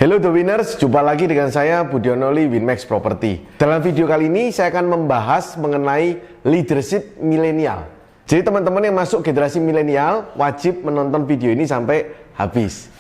Hello The Winners, jumpa lagi dengan saya Budionoli Winmax Property. Dalam video kali ini saya akan membahas mengenai leadership milenial. Jadi teman-teman yang masuk generasi milenial wajib menonton video ini sampai habis.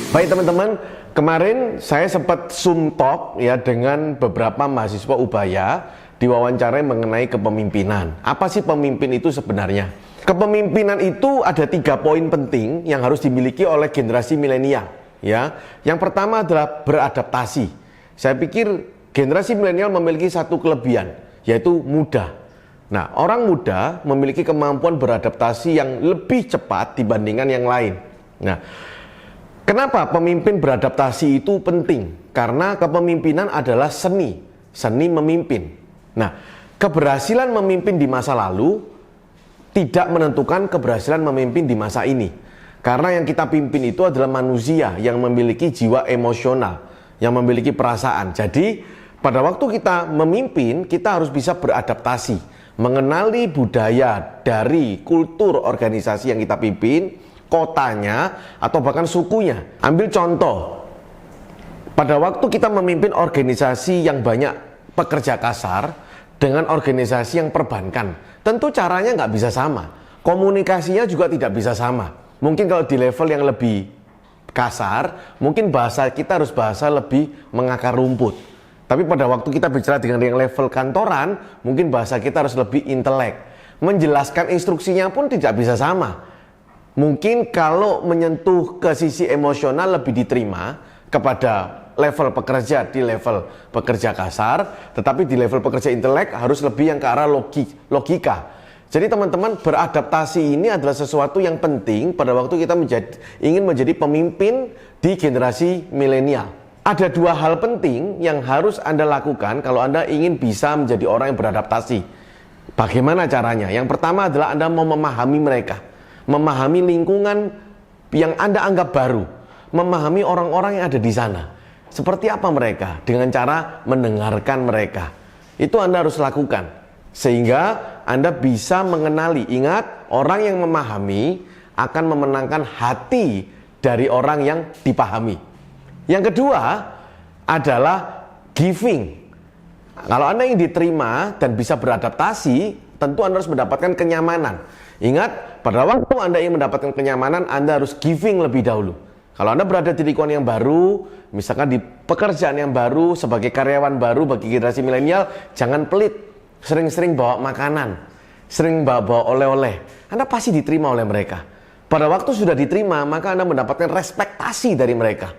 Baik teman-teman, kemarin saya sempat Zoom talk ya dengan beberapa mahasiswa Ubaya diwawancarai mengenai kepemimpinan. Apa sih pemimpin itu sebenarnya? Kepemimpinan itu ada 3 poin penting yang harus dimiliki oleh generasi milenial ya. Yang pertama adalah beradaptasi. Saya pikir generasi milenial memiliki satu kelebihan, yaitu muda. Nah, orang muda memiliki kemampuan beradaptasi yang lebih cepat dibandingkan yang lain. Nah, kenapa pemimpin beradaptasi itu penting? Karena kepemimpinan adalah seni memimpin. Nah, keberhasilan memimpin di masa lalu tidak menentukan keberhasilan memimpin di masa ini. Karena yang kita pimpin itu adalah manusia yang memiliki jiwa emosional, yang memiliki perasaan. Jadi, pada waktu kita memimpin, kita harus bisa beradaptasi, mengenali budaya dari kultur organisasi yang kita pimpin, kotanya, atau bahkan sukunya. Ambil contoh, pada waktu kita memimpin organisasi yang banyak pekerja kasar dengan organisasi yang perbankan, tentu caranya nggak bisa sama, komunikasinya juga tidak bisa sama. Mungkin kalau di level yang lebih kasar, mungkin bahasa kita harus bahasa lebih mengakar rumput. Tapi pada waktu kita bicara dengan yang level kantoran, mungkin bahasa kita harus lebih intelek. Menjelaskan instruksinya pun tidak bisa sama. Mungkin kalau menyentuh ke sisi emosional lebih diterima kepada level pekerja di level pekerja kasar, tetapi di level pekerja intelek harus lebih yang ke arah logika. Jadi teman-teman, beradaptasi ini adalah sesuatu yang penting pada waktu kita ingin menjadi pemimpin di generasi milenial. Ada 2 hal penting yang harus Anda lakukan kalau Anda ingin bisa menjadi orang yang beradaptasi. Bagaimana caranya? Yang pertama adalah Anda mau memahami mereka. Memahami lingkungan yang Anda anggap baru, memahami orang-orang yang ada di sana. Seperti apa mereka? Dengan cara mendengarkan mereka. Itu Anda harus lakukan. Sehingga Anda bisa mengenali. Ingat, orang yang memahami akan memenangkan hati dari orang yang dipahami. Yang kedua adalah giving. Kalau Anda ingin diterima dan bisa beradaptasi, tentu Anda harus mendapatkan kenyamanan. Ingat, pada waktu Anda ingin mendapatkan kenyamanan, Anda harus giving lebih dahulu. Kalau Anda berada di lingkungan yang baru, misalkan di pekerjaan yang baru, sebagai karyawan baru bagi generasi milenial, jangan pelit. Sering-sering bawa makanan, sering bawa oleh-oleh. Anda pasti diterima oleh mereka. Pada waktu sudah diterima, maka Anda mendapatkan respektasi dari mereka.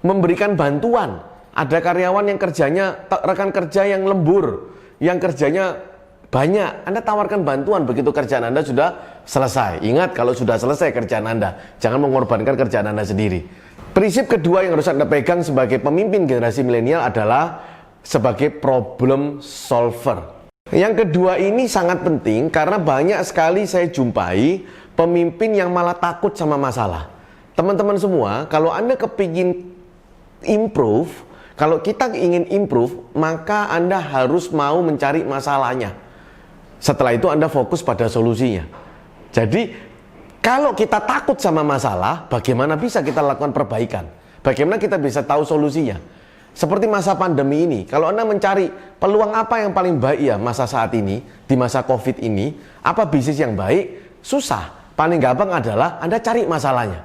Memberikan bantuan. Ada karyawan yang kerjanya, rekan kerja yang lembur, yang kerjanya banyak, Anda tawarkan bantuan begitu kerjaan Anda sudah selesai. Ingat, kalau sudah selesai kerjaan Anda, jangan mengorbankan kerjaan Anda sendiri. Prinsip kedua yang harus Anda pegang sebagai pemimpin generasi milenial adalah sebagai problem solver. Yang kedua ini sangat penting karena banyak sekali saya jumpai pemimpin yang malah takut sama masalah. Teman-teman semua, kalau Anda kepingin improve, kalau kita ingin improve, maka Anda harus mau mencari masalahnya. Setelah itu Anda fokus pada solusinya. Jadi kalau kita takut sama masalah, bagaimana bisa kita lakukan perbaikan? Bagaimana kita bisa tahu solusinya? Seperti masa pandemi ini, kalau Anda mencari peluang apa yang paling baik ya masa saat ini, di masa COVID ini, apa bisnis yang baik? Susah. Paling gampang adalah Anda cari masalahnya.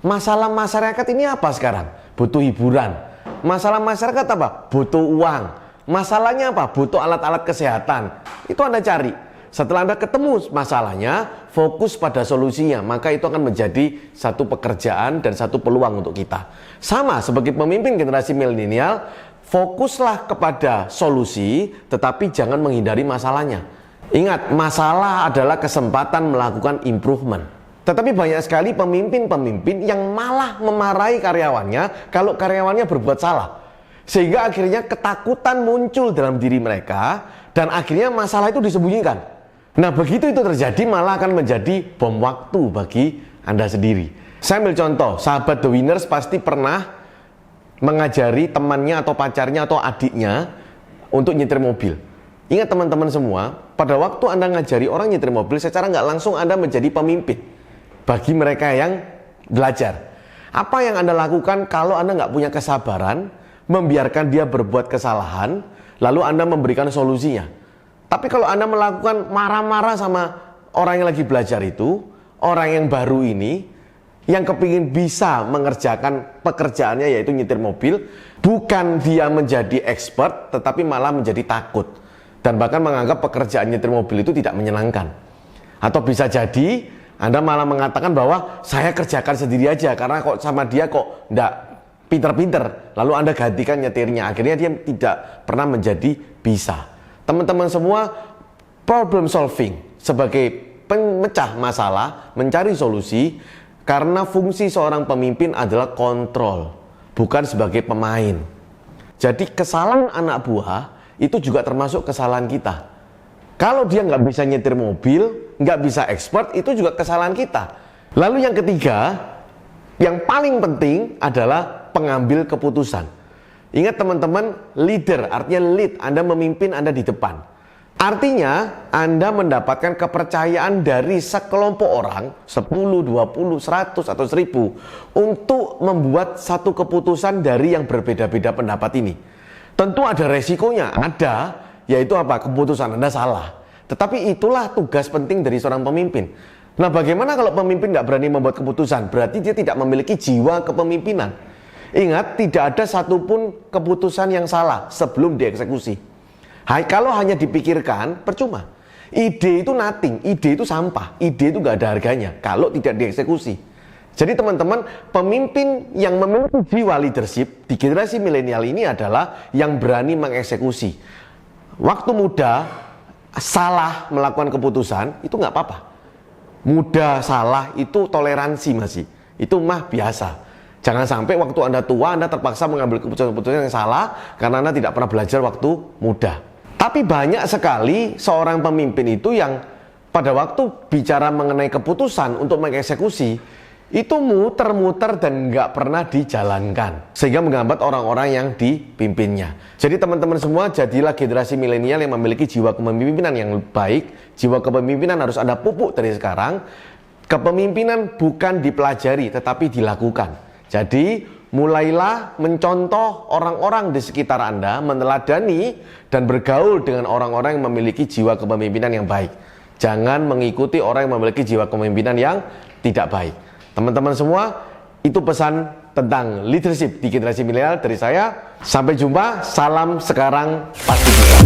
Masalah masyarakat ini apa sekarang? Butuh hiburan. Masalah masyarakat apa? Butuh uang. Masalahnya apa? Butuh alat-alat kesehatan. Itu Anda cari. Setelah Anda ketemu masalahnya, fokus pada solusinya, maka itu akan menjadi satu pekerjaan dan satu peluang untuk kita. Sama sebagai pemimpin generasi milenial, fokuslah kepada solusi, tetapi jangan menghindari masalahnya. Ingat, masalah adalah kesempatan melakukan improvement. Tetapi banyak sekali pemimpin-pemimpin yang malah memarahi karyawannya kalau karyawannya berbuat salah. Sehingga akhirnya ketakutan muncul dalam diri mereka dan akhirnya masalah itu disembunyikan. Nah, begitu itu terjadi malah akan menjadi bom waktu bagi Anda sendiri. Saya ambil contoh, sahabat The Winners pasti pernah mengajari temannya atau pacarnya atau adiknya untuk nyetir mobil. Ingat teman-teman semua, pada waktu Anda ngajari orang nyetir mobil, secara nggak langsung Anda menjadi pemimpin bagi mereka yang belajar. Apa yang Anda lakukan kalau Anda nggak punya kesabaran, membiarkan dia berbuat kesalahan, lalu Anda memberikan solusinya. Tapi kalau Anda melakukan marah-marah sama orang yang lagi belajar itu, orang yang baru ini, yang kepingin bisa mengerjakan pekerjaannya yaitu nyetir mobil, bukan dia menjadi expert, tetapi malah menjadi takut. Dan bahkan menganggap pekerjaan nyetir mobil itu tidak menyenangkan. Atau bisa jadi Anda malah mengatakan bahwa saya kerjakan sendiri aja, karena kok sama dia kok enggak pinter-pinter. Lalu Anda gantikan nyetirnya, akhirnya dia tidak pernah menjadi bisa. Teman-teman semua, problem solving sebagai pemecah masalah, mencari solusi, karena fungsi seorang pemimpin adalah kontrol, bukan sebagai pemain. Jadi kesalahan anak buah itu juga termasuk kesalahan kita. Kalau dia nggak bisa nyetir mobil, nggak bisa expert, itu juga kesalahan kita. Lalu yang ketiga, yang paling penting adalah pengambil keputusan. Ingat teman-teman, leader artinya lead, Anda memimpin, Anda di depan. Artinya Anda mendapatkan kepercayaan dari sekelompok orang, 10, 20, 100 atau 1000, untuk membuat satu keputusan dari yang berbeda-beda pendapat ini. Tentu ada resikonya, ada, yaitu apa? Keputusan Anda salah. Tetapi itulah tugas penting dari seorang pemimpin. Nah, bagaimana kalau pemimpin nggak berani membuat keputusan? Berarti dia tidak memiliki jiwa kepemimpinan. Ingat, tidak ada satupun keputusan yang salah sebelum dieksekusi. Kalau hanya dipikirkan, percuma. Ide itu nothing, ide itu sampah, ide itu nggak ada harganya kalau tidak dieksekusi. Jadi teman-teman, pemimpin yang memiliki jiwa leadership di generasi milenial ini adalah yang berani mengeksekusi. Waktu muda, salah melakukan keputusan, itu nggak apa-apa. Muda salah itu toleransi masih, itu mah biasa. Jangan sampai waktu Anda tua, Anda terpaksa mengambil keputusan-keputusan yang salah karena Anda tidak pernah belajar waktu muda. Tapi banyak sekali seorang pemimpin itu yang pada waktu bicara mengenai keputusan untuk mengeksekusi, itu muter-muter dan nggak pernah dijalankan. Sehingga menghambat orang-orang yang dipimpinnya. Jadi teman-teman semua, jadilah generasi milenial yang memiliki jiwa kepemimpinan yang baik. Jiwa kepemimpinan harus Anda pupuk dari sekarang. Kepemimpinan bukan dipelajari, tetapi dilakukan. Jadi, mulailah mencontoh orang-orang di sekitar Anda, meneladani dan bergaul dengan orang-orang yang memiliki jiwa kepemimpinan yang baik. Jangan mengikuti orang yang memiliki jiwa kepemimpinan yang tidak baik. Teman-teman semua, itu pesan tentang leadership di generasi milenial dari saya. Sampai jumpa, salam sekarang pasti bisa.